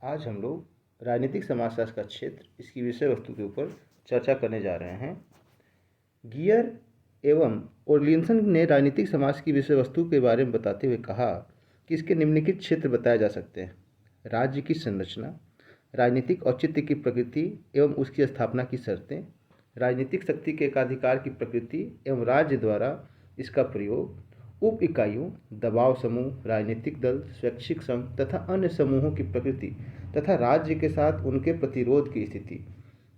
आज हम लोग राजनीतिक समाजशास्त्र का क्षेत्र इसकी विषय वस्तु के ऊपर चर्चा करने जा रहे हैं। गियर एवं ओर्लियंसन ने राजनीतिक समाज की विषय वस्तु के बारे में बताते हुए कहा कि इसके निम्नलिखित क्षेत्र बताए जा सकते हैं: राज्य की संरचना, राजनीतिक औचित्य की प्रकृति एवं उसकी स्थापना की शर्तें, राजनीतिक शक्ति के एकाधिकार की प्रकृति एवं राज्य द्वारा इसका प्रयोग, उप इकाइयों, दबाव समूह, राजनीतिक दल, स्वैच्छिक संघ तथा अन्य समूहों की प्रकृति तथा राज्य के साथ उनके प्रतिरोध की स्थिति।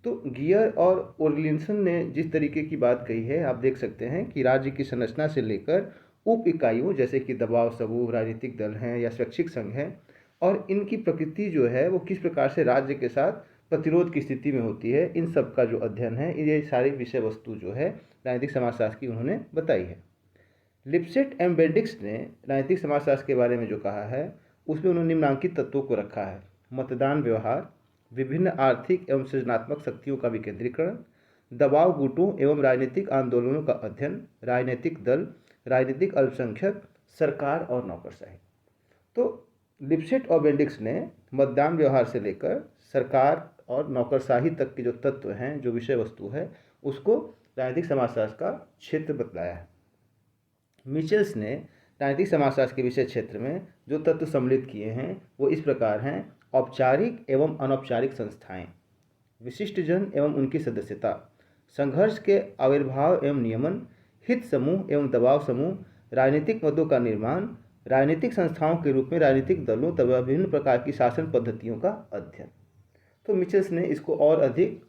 तो गियर और ओर्लियंसन ने जिस तरीके की बात कही है, आप देख सकते हैं कि राज्य की संरचना से लेकर उप इकाइयों जैसे कि दबाव समूह, राजनीतिक दल हैं या स्वैच्छिक संघ हैं, और इनकी प्रकृति जो है वो किस प्रकार से राज्य के साथ प्रतिरोध की स्थिति में होती है, इन सब का जो अध्ययन है, ये सारी विषय वस्तु जो है राजनीतिक समाजशास्त्र की उन्होंने बताई है। लिपसेट एवं बेंडिक्स ने राजनीतिक समाजशास्त्र के बारे में जो कहा है, उसमें उन्होंने निम्नलिखित तत्वों को रखा है: मतदान व्यवहार, विभिन्न आर्थिक एवं सृजनात्मक शक्तियों का विकेंद्रीकरण, दबाव गुटों एवं राजनीतिक आंदोलनों का अध्ययन, राजनीतिक दल, राजनीतिक अल्पसंख्यक, सरकार और नौकरशाही। तो लिपसेट और बेंडिक्स ने मतदान व्यवहार से लेकर सरकार और नौकरशाही तक के जो तत्व हैं, जो विषय वस्तु है, उसको राजनीतिक समाजशास्त्र का क्षेत्र बतलाया है। मिचेल्स ने राजनीतिक समाजशास्त्र के विषय क्षेत्र में जो तत्व सम्मिलित किए हैं वो इस प्रकार हैं: औपचारिक एवं अनौपचारिक संस्थाएं, विशिष्टजन एवं उनकी सदस्यता, संघर्ष के आविर्भाव एवं नियमन, हित समूह एवं दबाव समूह, राजनीतिक मुद्दों का निर्माण, राजनीतिक संस्थाओं के रूप में राजनीतिक दलों तथा विभिन्न प्रकार की शासन पद्धतियों का अध्ययन। तो मिचेल्स ने इसको और अधिक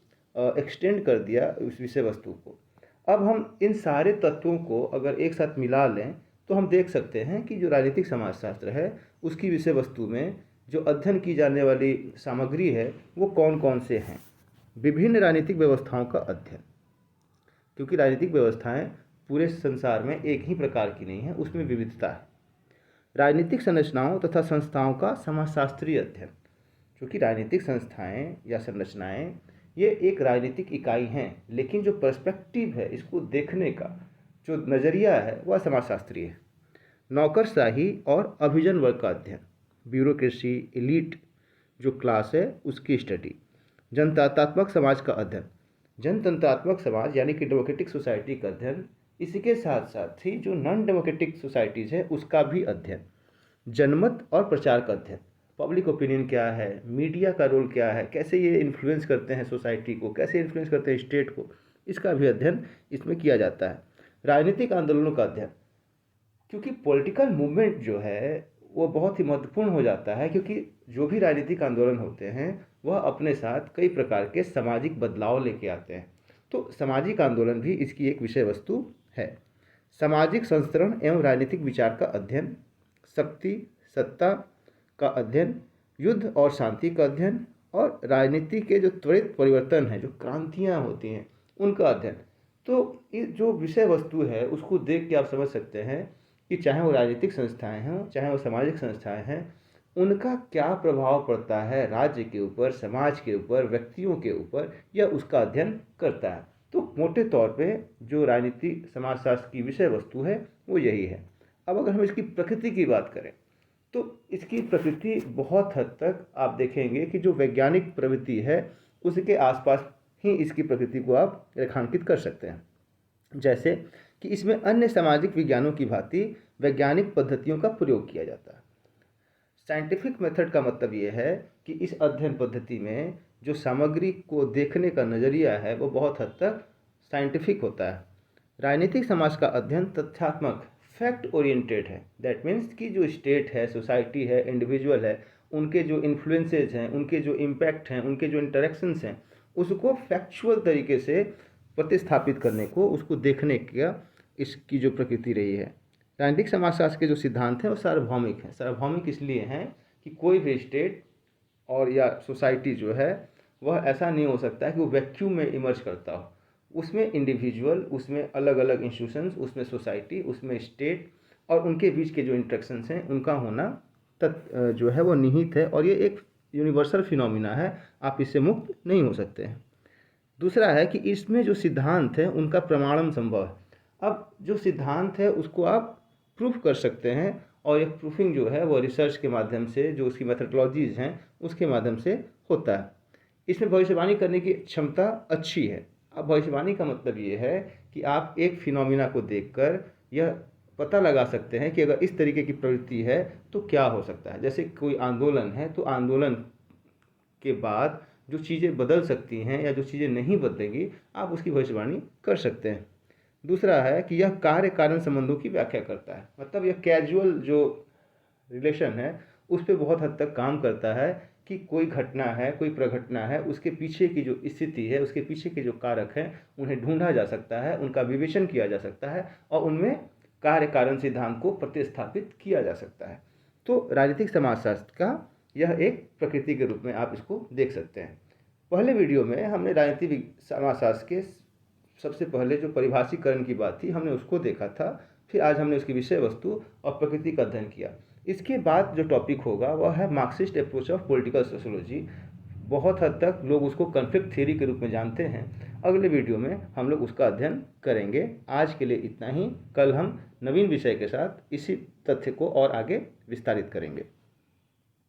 एक्सटेंड कर दिया उस विषय वस्तु को। अब हम इन सारे तत्वों को अगर एक साथ मिला लें तो हम देख सकते हैं कि जो राजनीतिक समाजशास्त्र है उसकी विषय वस्तु में जो अध्ययन की जाने वाली सामग्री है वो कौन कौन से हैं। विभिन्न राजनीतिक व्यवस्थाओं का अध्ययन, क्योंकि राजनीतिक व्यवस्थाएं पूरे संसार में एक ही प्रकार की नहीं है, उसमें विविधता है। राजनीतिक संरचनाओं तथा संस्थाओं का समाजशास्त्रीय अध्ययन, क्योंकि राजनीतिक संस्थाएं या संरचनाएं ये एक राजनीतिक इकाई हैं, लेकिन जो पर्सपेक्टिव है, इसको देखने का जो नज़रिया है वह समाजशास्त्रीय है। नौकरशाही और अभिजन वर्ग का अध्ययन, ब्यूरोक्रेसी, एलीट जो क्लास है उसकी स्टडी। जनतांत्रात्मक समाज का अध्ययन, जनतंत्रात्मक समाज यानी कि डेमोक्रेटिक सोसाइटी का अध्ययन। इसके साथ साथ ही जो नॉन डेमोक्रेटिक सोसाइटीज़ है उसका भी अध्ययन। जनमत और प्रचार का अध्ययन, पब्लिक ओपिनियन क्या है, मीडिया का रोल क्या है, कैसे ये इन्फ्लुएंस करते हैं सोसाइटी को, कैसे इन्फ्लुएंस करते हैं स्टेट को, इसका भी अध्ययन इसमें किया जाता है। राजनीतिक आंदोलनों का अध्ययन, क्योंकि पॉलिटिकल मूवमेंट जो है वो बहुत ही महत्वपूर्ण हो जाता है, क्योंकि जो भी राजनीतिक आंदोलन होते हैं वह अपने साथ कई प्रकार के सामाजिक बदलाव लेके आते हैं। तो सामाजिक आंदोलन भी इसकी एक विषय वस्तु है। सामाजिक संस्करण एवं राजनीतिक विचार का अध्ययन, शक्ति सत्ता का अध्ययन, युद्ध और शांति का अध्ययन, और राजनीति के जो त्वरित परिवर्तन हैं, जो क्रांतियां होती हैं, उनका अध्ययन। तो ये जो विषय वस्तु है उसको देख के आप समझ सकते हैं कि चाहे वो राजनीतिक संस्थाएं हों, चाहे वो सामाजिक संस्थाएं हैं, उनका क्या प्रभाव पड़ता है राज्य के ऊपर, समाज के ऊपर, व्यक्तियों के ऊपर, यह उसका अध्ययन करता है। तो मोटे तौर पे जो राजनीति समाजशास्त्र की विषय वस्तु है वो यही है। अब अगर हम इसकी प्रकृति की बात करें तो इसकी प्रकृति बहुत हद तक आप देखेंगे कि जो वैज्ञानिक प्रवृत्ति है उसके आसपास ही इसकी प्रकृति को आप रेखांकित कर सकते हैं। जैसे कि इसमें अन्य सामाजिक विज्ञानों की भांति वैज्ञानिक पद्धतियों का प्रयोग किया जाता है। साइंटिफिक मेथड का मतलब ये है कि इस अध्ययन पद्धति में जो सामग्री को देखने का नज़रिया है वो बहुत हद तक साइंटिफिक होता है। राजनीतिक समाज का अध्ययन तथ्यात्मक, फैक्ट ओरिएंटेड है। दैट मीन्स कि जो स्टेट है, सोसाइटी है, इंडिविजुअल है, उनके जो इन्फ्लुएंसेज हैं, उनके जो इम्पैक्ट हैं, उनके जो इंटरेक्शंस हैं, उसको फैक्चुअल तरीके से प्रतिस्थापित करने को, उसको देखने का इसकी जो प्रकृति रही है। राजनीतिक समाजशास्त्र के जो सिद्धांत हैं वो सार्वभौमिक हैं। सार्वभौमिक इसलिए हैं कि कोई भी स्टेट और या सोसाइटी जो है वह ऐसा नहीं हो सकता है कि वो वैक्यूम में इमर्ज करता हो। उसमें इंडिविजुअल, उसमें अलग अलग इंस्टीट्यूशंस, उसमें सोसाइटी, उसमें स्टेट और उनके बीच के जो इंटरेक्शंस हैं उनका होना जो है वो निहित है, और ये एक यूनिवर्सल फिनोमिना है, आप इससे मुक्त नहीं हो सकते हैं। दूसरा है कि इसमें जो सिद्धांत है उनका प्रमाणन संभव है। अब जो सिद्धांत है उसको आप प्रूफ कर सकते हैं और एक प्रूफिंग जो है वो रिसर्च के माध्यम से, जो उसकी मेथडोलॉजीज़ हैं उसके माध्यम से होता है। इसमें भविष्यवाणी करने की क्षमता अच्छी है। अब भविष्यवाणी का मतलब ये है कि आप एक फिनोमिना को देखकर यह पता लगा सकते हैं कि अगर इस तरीके की प्रवृत्ति है तो क्या हो सकता है। जैसे कोई आंदोलन है तो आंदोलन के बाद जो चीज़ें बदल सकती हैं या जो चीज़ें नहीं बदलेंगी, आप उसकी भविष्यवाणी कर सकते हैं। दूसरा है कि यह कार्य कारण संबंधों की व्याख्या करता है, मतलब यह कैजुअल जो रिलेशन है उस पे बहुत हद तक काम करता है कि कोई घटना है, कोई प्रघटना है, उसके पीछे की जो स्थिति है, उसके पीछे के जो कारक हैं उन्हें ढूंढा जा सकता है, उनका विवेचन किया जा सकता है और उनमें कार्य कारण सिद्धांत को प्रतिस्थापित किया जा सकता है। तो राजनीतिक समाजशास्त्र का यह एक प्रकृति के रूप में आप इसको देख सकते हैं। पहले वीडियो में हमने राजनीतिक समाजशास्त्र के सबसे पहले जो परिभाषीकरण की बात थी हमने उसको देखा था, फिर आज हमने उसकी विषय वस्तु और प्रकृति का अध्ययन किया। इसके बाद जो टॉपिक होगा वह है Marxist approach of political sociology. बहुत हद तक लोग उसको कॉन्फ्लिक्ट थ्योरी के रूप में जानते हैं। अगले वीडियो में हम लोग उसका अध्ययन करेंगे। आज के लिए इतना ही। कल हम नवीन विषय के साथ इसी तथ्य को और आगे विस्तारित करेंगे।